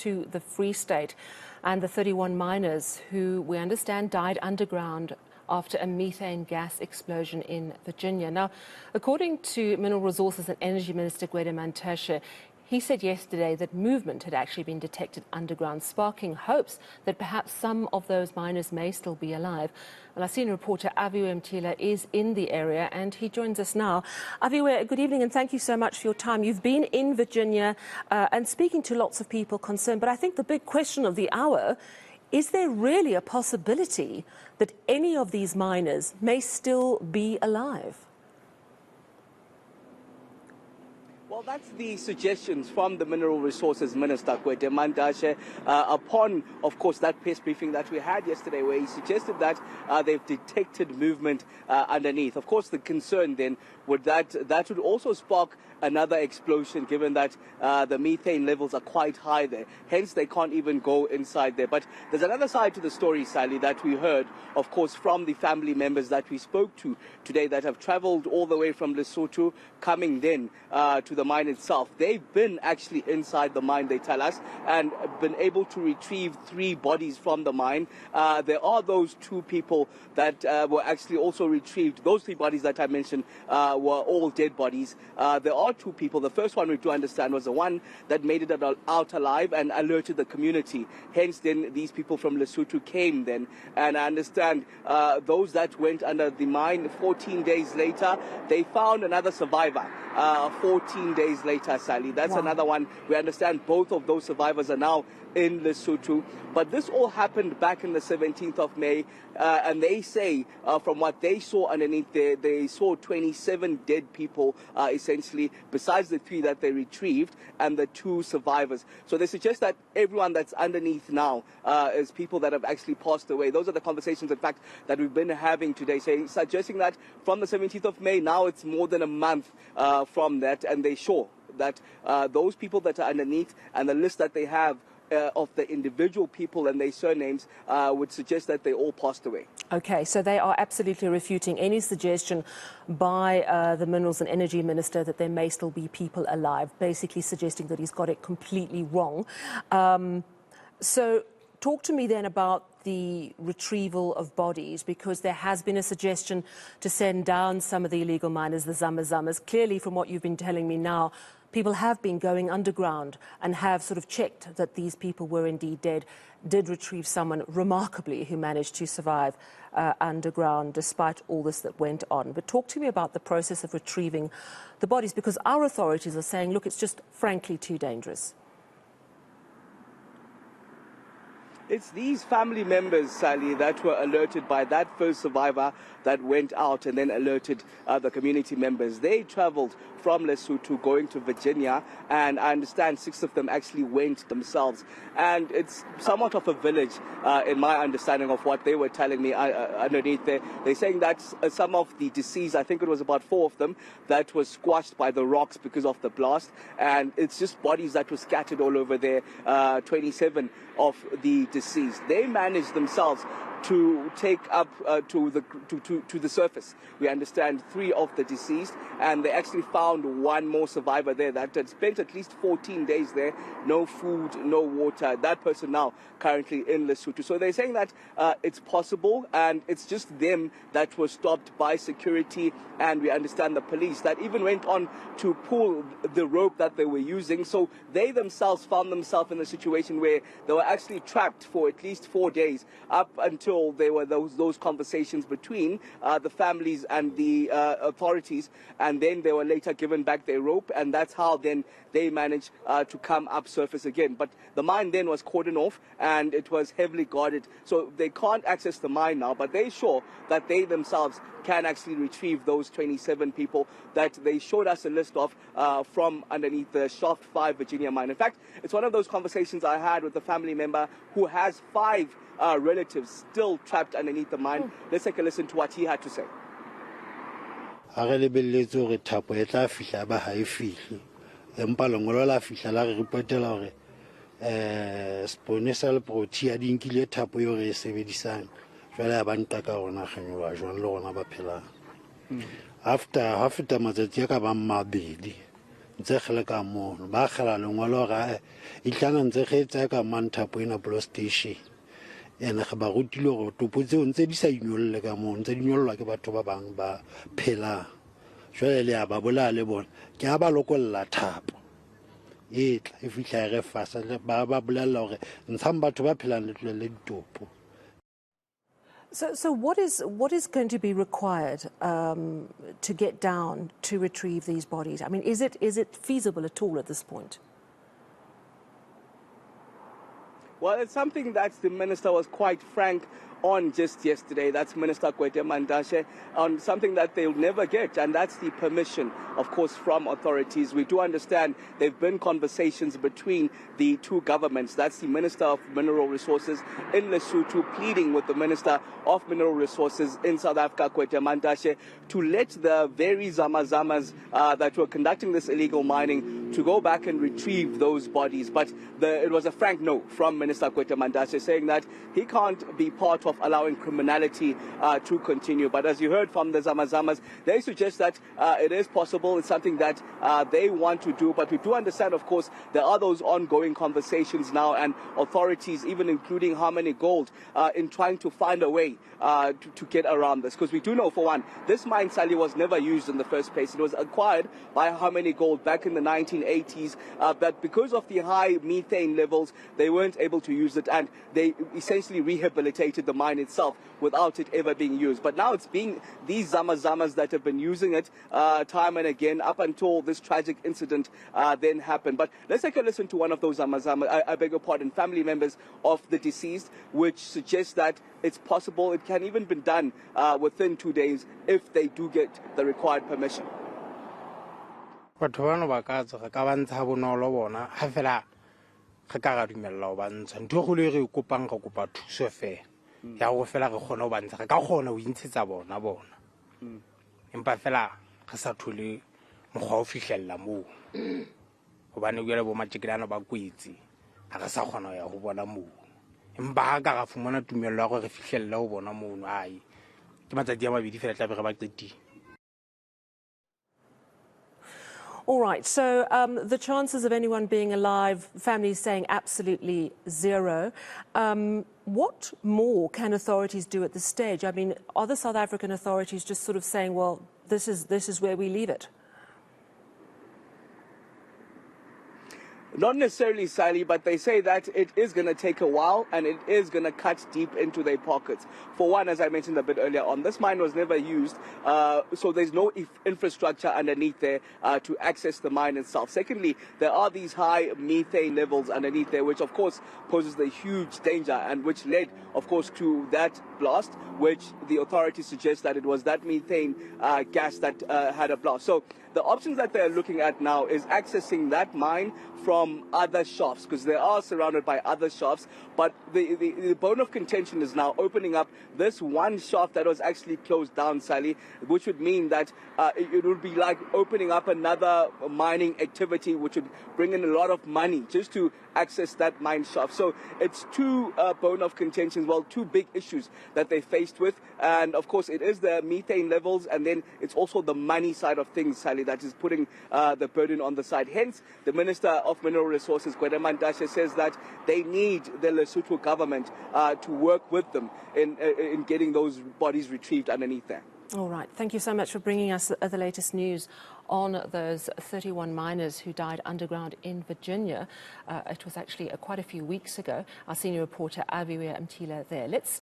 to the Free State and the 31 miners who we understand died underground after a methane gas explosion in Virginia. Now, according to Mineral Resources and Energy Minister Gwede Mantashe, he said yesterday that movement had actually been detected underground, sparking hopes that perhaps some of those miners may still be alive. Well, our senior reporter Aviwe Mtila is in the area and he joins us now. Aviwe, good evening and thank you so much for your time. You've been in Virginia and speaking to lots of people concerned, but I think the big question of the hour, is there really a possibility that any of these miners may still be alive? Well, that's the suggestions from the Mineral Resources Minister, Gwede Mantashe, upon, of course, that press briefing that we had yesterday, where he suggested that they've detected movement underneath. Of course, the concern then would that would also spark another explosion, given that the methane levels are quite high there. Hence, they can't even go inside there. But there's another side to the story, Sally, that we heard, of course, from the family members that we spoke to today that have traveled all the way from Lesotho, coming then to the mine itself. They've been actually inside the mine, they tell us, and been able to retrieve 3 bodies from the mine. There are those 2 people that were actually also retrieved. Those 3 bodies that I mentioned were all dead bodies. There are 2 people. The first one we do understand was the one that made it out alive and alerted the community. Hence, then these people from Lesotho came then. And I understand those that went under the mine 14 days later, they found another survivor. 14 days later, Sally. That's another one. We understand both of those survivors are now in Lesotho. But this all happened back in the 17th of May. And they say, from what they saw underneath there, they saw 27 dead people, essentially, besides the 3 that they retrieved and the 2 survivors. So they suggest that everyone that's underneath now is people that have actually passed away. Those are the conversations, in fact, that we've been having today, suggesting that from the 17th of May, now it's more than a month from that, and they show that those people that are underneath and the list that they have of the individual people and their surnames would suggest that they all passed away. Okay, so they are absolutely refuting any suggestion by the Minerals and Energy Minister that there may still be people alive, basically suggesting that he's got it completely wrong. So talk to me then about the retrieval of bodies, because there has been a suggestion to send down some of the illegal miners, the Zamazamas. Clearly, from what you've been telling me now, people have been going underground and have sort of checked that these people were indeed dead, did retrieve someone remarkably who managed to survive underground despite all this that went on. But talk to me about the process of retrieving the bodies, because our authorities are saying, look, it's just frankly too dangerous. It's these family members, Sally, that were alerted by that first survivor that went out and then alerted the community members. They traveled from Lesotho going to Virginia, and I understand 6 of them actually went themselves. And it's somewhat of a village, in my understanding of what they were telling me underneath there. They're saying that some of the deceased, I think it was about 4 of them, that was squashed by the rocks because of the blast. And it's just bodies that were scattered all over there, 27 of the deceased. They managed themselves to take up to the surface. We understand 3 of the deceased, and they actually found 1 more survivor there that had spent at least 14 days there, no food, no water. That person now currently in Lesotho. So they're saying that it's possible, and it's just them that were stopped by security, and we understand the police that even went on to pull the rope that they were using. So they themselves found themselves in a situation where they were actually trapped for at least 4 days, up until there were those conversations between the families and the authorities, and then they were later given back their rope, and that's how then they managed to come up surface again. But the mine then was cordoned off, and it was heavily guarded, so they can't access the mine now, but they're sure that they themselves can actually retrieve those 27 people that they showed us a list of from underneath the Shaft 5 Virginia mine. In fact, it's one of those conversations I had with a family member who has 5 relatives still trapped underneath the mine. Let's take a listen to what he had to say. After half a time, ntse khele ka mo ba khela lengwalo ga e tlana ntse kgetsa ka Mantashe ina police station ene ga ba rutile go topo tseo ntse di sa inyolle ka mo ntse di nyollwa ke batho ba bang ba phela jwale le ba bola le bona ke a ba lokolla thapo e tla e fihla re fasa ba bolella gore ntshang batho ba phelang le ditopo. So what is going to be required to get down to retrieve these bodies? I mean, is it feasible at all at this point? Well, it's something that the minister was quite frank on just yesterday. That's Minister Gwede Mantashe, on something that they'll never get, and that's the permission, of course, from authorities. We do understand there have been conversations between the two governments. That's the Minister of Mineral Resources in Lesotho pleading with the Minister of Mineral Resources in South Africa, Gwede Mantashe, to let the very zamazamas that were conducting this illegal mining to go back and retrieve those bodies. But it was a frank no from Minister Gwede Mantashe, saying that he can't be part of allowing criminality to continue. But as you heard from the zamazamas, they suggest that it is possible. It's something that they want to do. But we do understand, of course, there are those ongoing conversations now, and authorities, even including Harmony Gold, in trying to find a way to get around this. Because we do know, for one, this mine, Sally, was never used in the first place. It was acquired by Harmony Gold back in the 1980s. But because of the high methane levels, they weren't able to use it, and they essentially rehabilitated the mine itself without it ever being used. But now it's being these zamazamas that have been using it time and again up until this tragic incident then happened. But let's take a listen to one of those zamazamas, I beg your pardon, family members of the deceased, which suggests that it's possible, it can even be done within 2 days if they do get the required permission. Batho bana ba ka tsa ka bantsha bonolo bona ha fela ga ka ga dumella go bantsha ntho go le re kopang go kopa thuso fe ya go fela re gona go bantsha ka gona o intshetsa bona empa fela ga sa thole mogwa o fihlella mo go bane go le bo matšekelana ba kwetsi ga sa gona ya go bona mo empa ga ga fumana tumelo go re fihlella go bona mo ai ke matsatsi a mabedi fela tla be re ba qetile. All right, so the chances of anyone being alive, families saying absolutely zero. What more can authorities do at this stage? I mean, are the South African authorities just sort of saying, well, this is where we leave it? Not necessarily, Sally, but they say that it is going to take a while and it is going to cut deep into their pockets. For one, as I mentioned a bit earlier on, this mine was never used, so there's no infrastructure underneath there to access the mine itself. Secondly, there are these high methane levels underneath there, which of course poses a huge danger and which led, of course, to that blast, which the authorities suggest that it was that methane gas that had a blast. So the options that they're looking at now is accessing that mine from other shafts, because they are surrounded by other shafts. But the bone of contention is now opening up this one shaft that was actually closed down, Sally, which would mean that it would be like opening up another mining activity, which would bring in a lot of money just to access that mine shaft. So it's two bone of contention, well, two big issues that they're faced with. And of course, it is the methane levels, and then it's also the money side of things, Sally, that is putting the burden on the side. Hence, the Minister of Mineral Resources, Gwede Mantashe, says that they need the Lesotho government to work with them in getting those bodies retrieved underneath there. All right. Thank you so much for bringing us the latest news on those 31 miners who died underground in Virginia. It was actually quite a few weeks ago. Our senior reporter, Aviwe Mtila, there. Let's